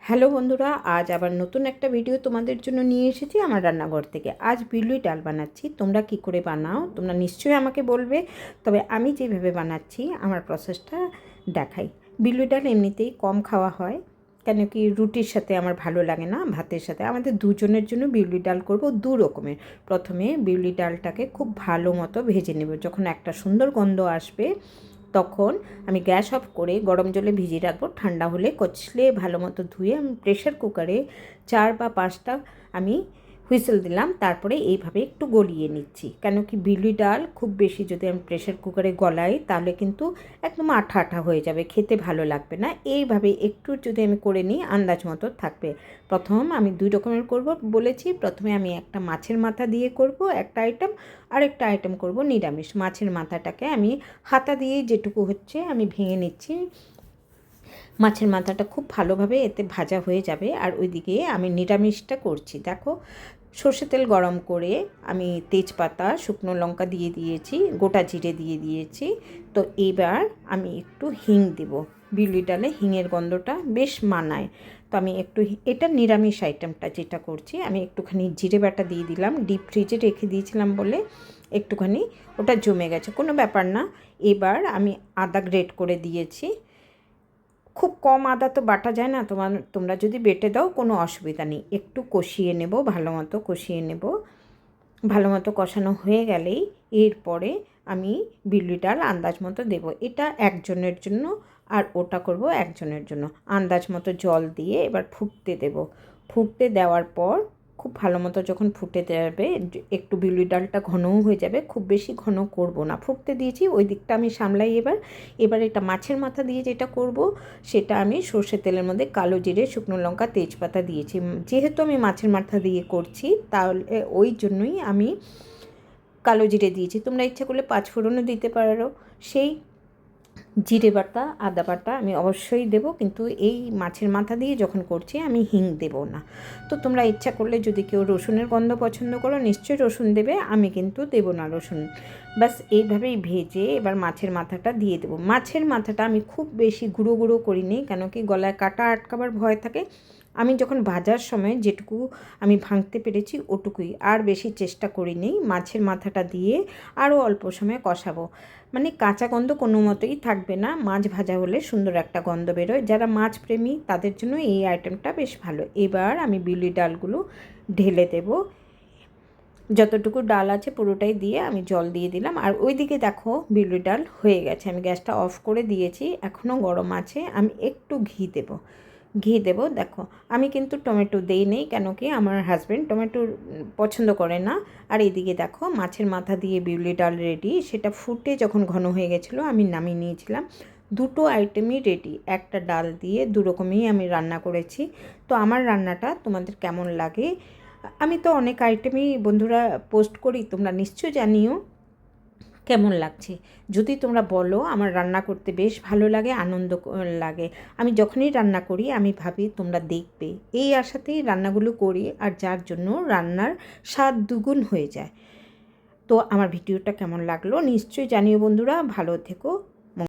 Hello বন্ধুরা, আজ আবার নতুন একটা ভিডিও তোমাদের জন্য নিয়ে এসেছি আমার রান্নাঘর থেকে। আজ বিউলির ডাল বানাচ্ছি। তোমরা কি করে বানাও তোমরা নিশ্চয়ই আমাকে বলবে, তবে আমি যেভাবে বানাচ্ছি আমার প্রসেসটা দেখাই। বিউলির ডাল এমনিতেই কম খাওয়া হয়, কেন কি রুটির সাথে আমার ভালো লাগে না, ভাতের সাথে। আমাদের দুজনের জন্য বিউলির ডাল করব দু রকমের। প্রথমে বিউলির ডালটাকে খুব ভালো মতো ভেজে নেব। যখন একটা সুন্দর গন্ধ আসবে তখন আমি গ্যাস অফ করে গরম জলে ভিজিয়ে রাখবো। ঠান্ডা হলে কচলে ভালো মতো ধুয়ে আমি প্রেশার কুকারে 4 বা 5টা আমি হুইসেল দিলাম। তারপরে এইভাবে একটু গলিয়ে নিচ্ছি, কেন কি বিউলি ডাল খুব বেশি যদি আমি প্রেশার কুকারে গলাই তাহলে কিন্তু একদম আঠা আঠা হয়ে যাবে, খেতে ভালো লাগবে না। এইভাবে একটু যদি আমি করে নিই আন্দাজ মতো থাকবে। প্রথম আমি 2 রকমের করব বলেছি। প্রথমে আমি একটা মাছের মাথা দিয়ে করব একটা আইটেম, আরেকটা আইটেম করব নিরামিষ। মাছের মাথাটাকে আমি হাতা দিয়ে যেটুকু হচ্ছে আমি ভেঙে নিচ্ছি। মাছের মাথাটা খুব ভালোভাবে এতে ভাজা হয়ে যাবে। আর ওইদিকে আমি নিরামিষটা করছি। দেখো, সর্ষে তেল গরম করে আমি তেজপাতা, শুকনো লঙ্কা দিয়ে দিয়েছি, গোটা জিরে দিয়ে দিয়েছি। তো এবার আমি একটু হিং দেব। বিউলি ডালে হিঙের গন্ধটা বেশ মানায়। তো আমি একটু, এটা নিরামিষ আইটেমটা যেটা করছি, আমি একটুখানি জিরে বাটা দিয়ে দিলাম। ডিপ ফ্রিজে রেখে দিয়েছিলাম বলে একটুখানি ওটা জমে গেছে, কোনো ব্যাপার না। এবার আমি আদা গ্রেট করে দিয়েছি। খুব কম আদা তো বাটা যায় না, তোমরা যদি বেটে দাও কোনো অসুবিধা নেই। একটু কষিয়ে নেব, ভালো মতো কষিয়ে নেব। ভালো মতো কষানো হয়ে গেলেই এরপরে আমি বিউলি ডাল আন্দাজ মতো দেবো। এটা একজনের জন্য আর ওটা করব একজনের জন্য। আন্দাজ মতো জল দিয়ে এবার ফুটতে দেব। ফুটতে দেওয়ার পর খুব ভালো মতো যখন ফুটে যাবে, একটু বিউলি ডালটা ঘনও হয়ে যাবে, খুব বেশি ঘন করব না। ফুটতে দিয়েছি, ওই দিকটা আমি সামলাই। এবার এটা মাছের মাথা দিয়ে যেটা করব সেটা আমি সর্ষের তেলের মধ্যে কালো জিরে, শুকনো লঙ্কা, তেজপাতা দিয়েছি। যেহেতু আমি মাছের মাথা দিয়ে করছি তাহলে ওই জন্যই আমি কালো জিরে দিয়েছি। তোমরা ইচ্ছা করলে 5 ফোড়নও দিতে পারো। সেই জিরে বাটা, আদা বাটা আমি অবশ্যই দেব, কিন্তু এই মাছের মাথা দিয়ে যখন করছি আমি হিং দেব না। তো তোমরা ইচ্ছা করলে যদি কেউ রসুনের গন্ধ পছন্দ করো নিশ্চয়ই রসুন দেবে, আমি কিন্তু দেব না রসুন। ব্যাস এইভাবেই ভেজে এবার মাছের মাথাটা দিয়ে দেবো। মাছের মাথাটা আমি খুব বেশি গুঁড়ো গুঁড়ো করিনি, কেন কি গলায় কাটা আটকাবার ভয় থাকে। আমি যখন ভাজার সময় যেটুকু আমি ভাঙতে পেরেছি ওটুকুই, আর বেশি চেষ্টা করিনি। মাছের মাথাটা দিয়ে আরও অল্প সময় কষাবো, মানে কাঁচা গন্ধ কোনো মতোই থাকবে না। মাছ ভাজা হলে সুন্দর একটা গন্ধ বেরোয়। যারা মাছ প্রেমী তাদের জন্য এই আইটেমটা বেশ ভালো। এবার আমি বিউলি ডালগুলো ঢেলে দেব। যতটুকু ডাল আছে পুরোটাই দিয়ে আমি জল দিয়ে দিলাম। আর ওইদিকে দেখো বিউলি ডাল হয়ে গেছে, আমি গ্যাসটা অফ করে দিয়েছি, এখনও গরম আছে। আমি একটু ঘি দেব। দেখো, আমি কিন্তু টমেটো দেই নেই, কেন কি আমার হাজব্যান্ড টমেটো পছন্দ করে না। আর এদিকে দেখো মাছের মাথা দিয়ে বিউলি ডাল রেডি। সেটা ফুটে যখন ঘন হয়ে গেছিলো আমি নামিয়ে নিয়েছিলাম। দুটো আইটেমই রেডি, একটা ডাল দিয়ে দু রকমই আমি রান্না করেছি। তো আমার রান্নাটা তোমাদের কেমন লাগে? আমি তো অনেক আইটেমই বন্ধুরা পোস্ট করি, তোমরা নিশ্চয়ই জানিও কেমন লাগছে। যদি তোমরা বলো, আমার রান্না করতে বেশ ভালো লাগে, আনন্দ লাগে। আমি যখনই রান্না করি আমি ভাবি তোমরা দেখবে, এই আশাতেই রান্নাগুলো করি, আর যার জন্য রান্নার স্বাদ দুগুণ হয়ে যায়। তো আমার ভিডিওটা কেমন লাগলো নিশ্চয়ই জানিও বন্ধুরা। ভালো থেকো।